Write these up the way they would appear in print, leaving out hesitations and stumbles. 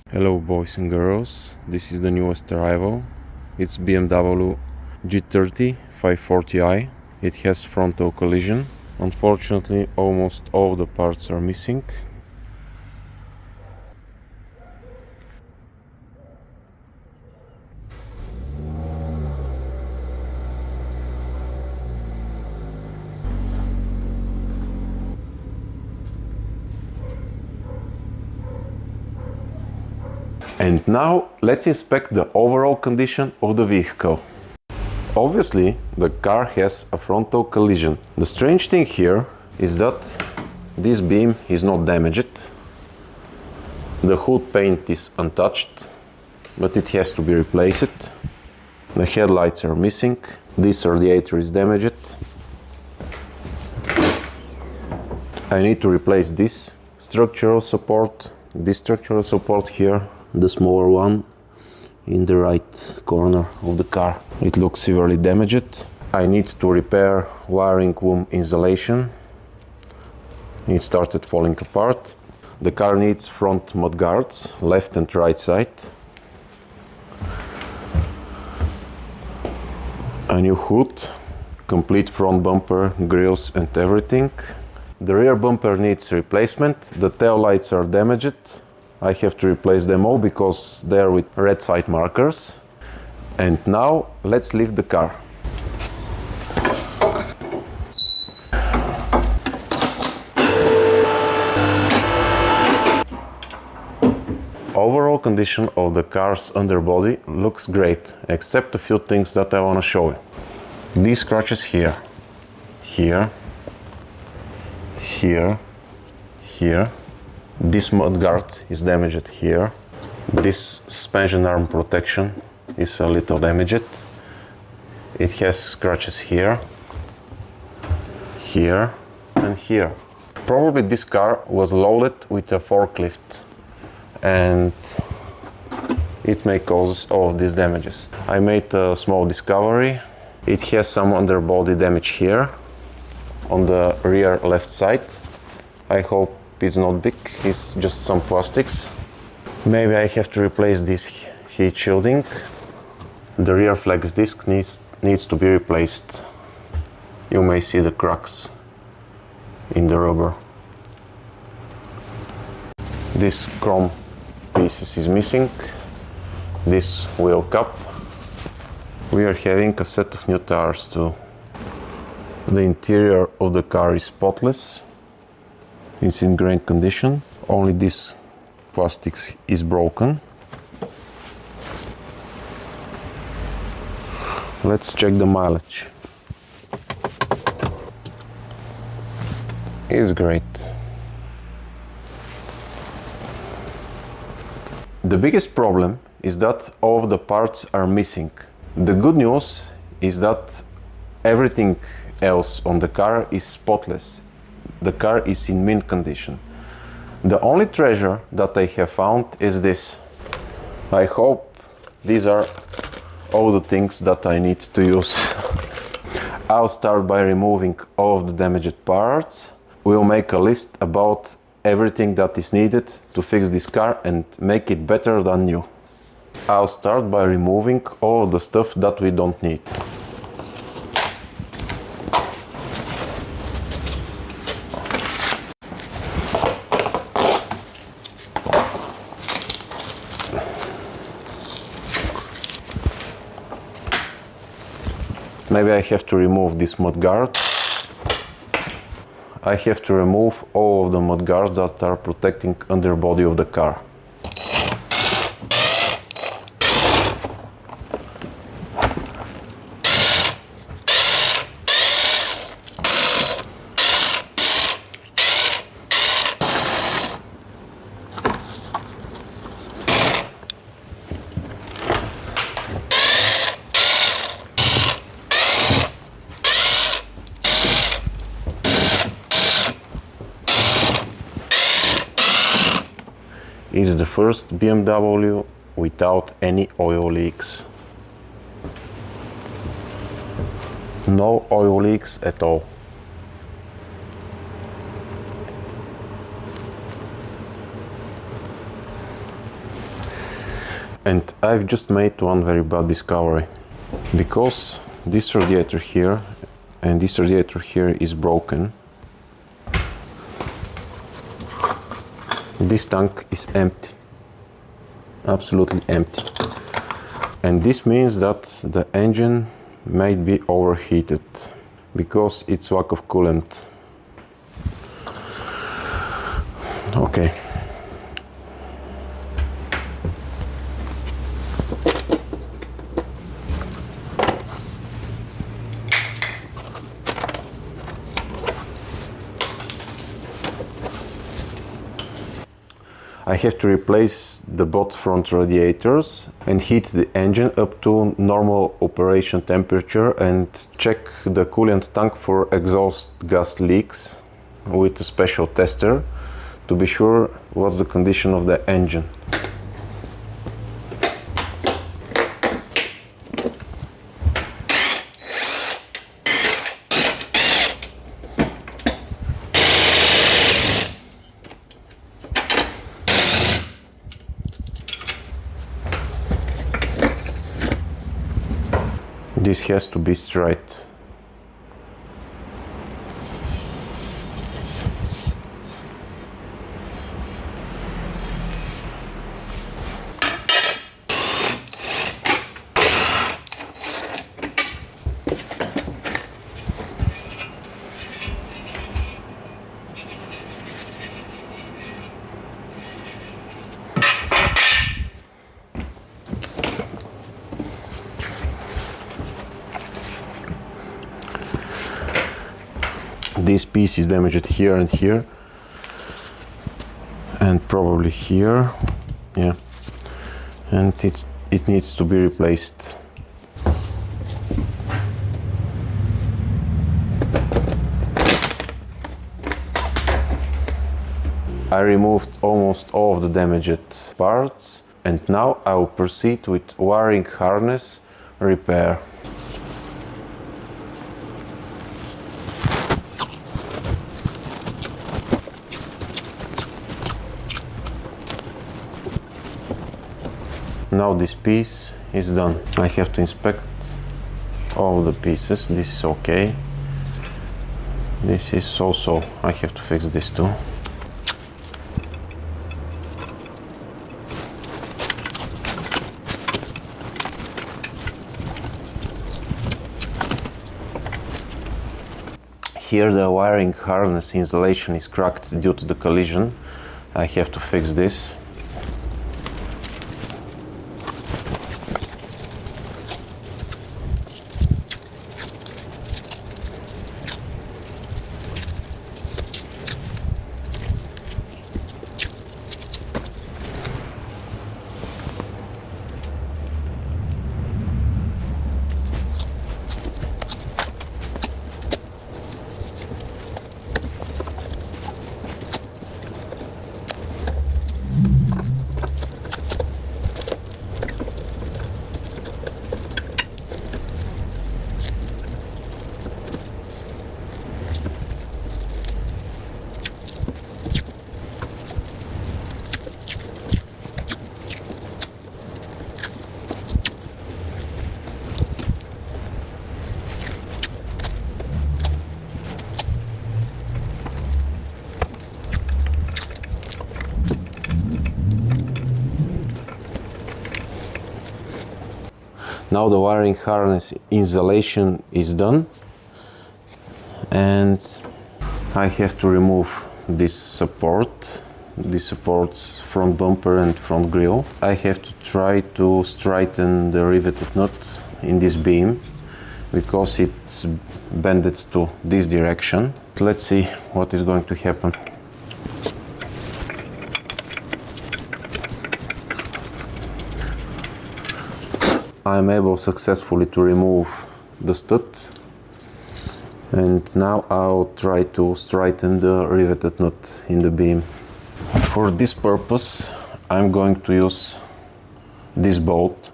Hello boys and girls, this is the newest arrival. It's BMW G30 540i. It has frontal collision. Unfortunately, almost all the parts are missing. And now let's inspect the overall condition of the vehicle. Obviously, the car has a frontal collision. The strange thing here is that this beam is not damaged. The hood paint is untouched, but it has to be replaced. The headlights are missing. This radiator is damaged. I need to replace this structural support here, the smaller one in the right corner of the car. It looks severely damaged. I need to repair wiring loom insulation. It started falling apart. The car needs front mudguards, left and right side. A new hood, complete front bumper, grills and everything. The rear bumper needs replacement. The tail lights are damaged. I have to replace them all because they are with red side markers. And now let's leave the car. Overall condition of the car's underbody looks great, except a few things that I want to show you. These scratches here, here, here. This mudguard is damaged here. This suspension arm protection is a little damaged. It has scratches here, here and here. Probably this car was loaded with a forklift and it may cause all of these damages. I made a small discovery. It has some underbody damage here on the rear left side. I hope it's not big, it's just some plastics. Maybe I have to replace this heat shielding. The rear flex disc needs to be replaced. You may see the cracks in the rubber. This chrome pieces is missing. This wheel cup. We are having a set of new tires too. The interior of the car is spotless. It's in great condition. Only this plastics is broken. Let's check the mileage. It's great. The biggest problem is that all of the parts are missing. The good news is that everything else on the car is spotless. The car is in mint condition. The only treasure that I have found is this. I hope these are all the things that I need to use. I'll start by removing all of the damaged parts. We'll make a list about everything that is needed to fix this car and make it better than new. I'll start by removing all the stuff that we don't need. Maybe I have to remove this mudguard. I have to remove all of the mudguards that are protecting underbody of the car. It's the first BMW without any oil leaks. No oil leaks at all. And I've just made one very bad discovery, because this radiator here and this radiator here is broken. This tank is empty, absolutely empty. And this means that the engine might be overheated because it's lack of coolant. Okay. I have to replace the both front radiators and heat the engine up to normal operation temperature and check the coolant tank for exhaust gas leaks with a special tester to be sure what's the condition of the engine. This has to be straight. This piece is damaged here and here, and probably here, yeah, and it needs to be replaced. I removed almost all of the damaged parts, and now I will proceed with wiring harness repair. Now this piece is done. I have to inspect all the pieces. This is okay. This is also, I have to fix this too. Here the wiring harness insulation is cracked due to the collision. I have to fix this. Now the wiring harness installation is done, and I have to remove this support. This supports front bumper and front grille. I have to try to straighten the riveted nut in this beam because it's bended to this direction. Let's see what is going to happen. I'm able successfully to remove the stud, and now I'll try to straighten the riveted nut in the beam. For this purpose, I'm going to use this bolt.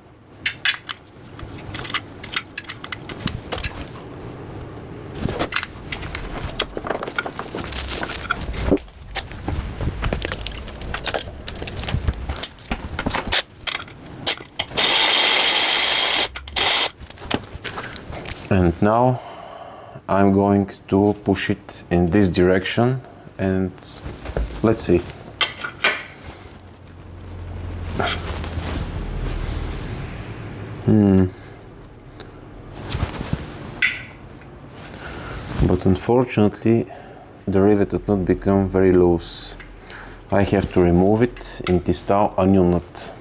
And now I'm going to push it in this direction and let's see. But unfortunately the rivet did not become very loose. I have to remove it and install a new nut.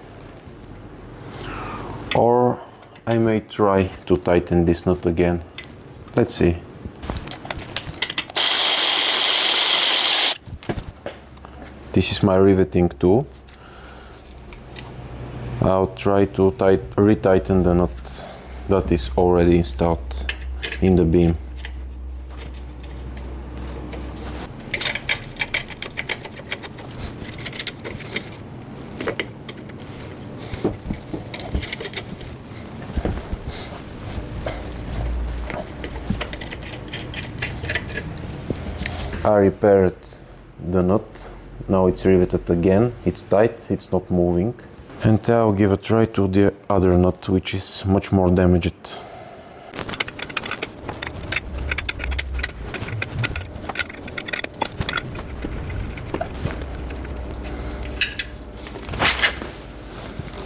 Or I may try to tighten this nut again. Let's see. This is my riveting tool. I'll try to retighten the nut that is already installed in the beam. I repaired the nut. Now it's riveted again. It's tight, it's not moving. And I'll give a try to the other nut, which is much more damaged.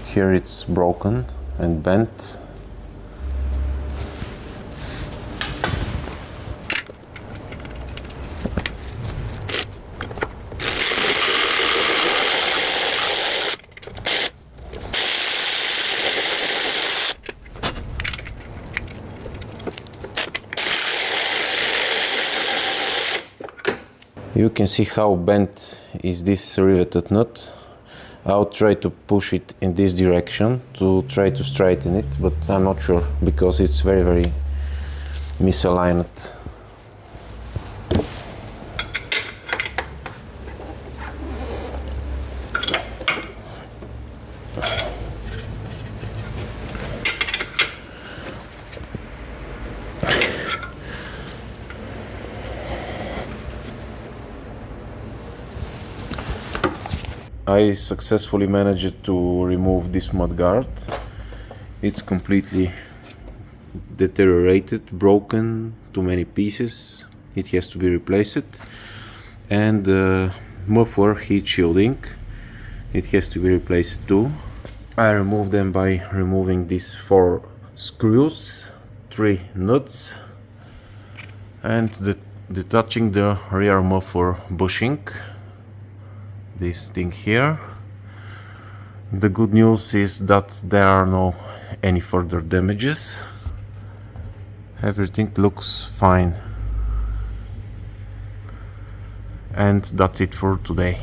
Here it's broken and bent. You can see how bent is this riveted nut. I'll try to push it in this direction to try to straighten it, but I'm not sure because it's very misaligned. I successfully managed to remove this mudguard. It's completely deteriorated, broken to many pieces. It has to be replaced. And the muffler heat shielding, it has to be replaced too. I removed them by removing these 4 screws, 3 nuts, and detaching the rear muffler bushing. This thing here. The good news is that there are no any further damages. Everything looks fine. And that's it for today.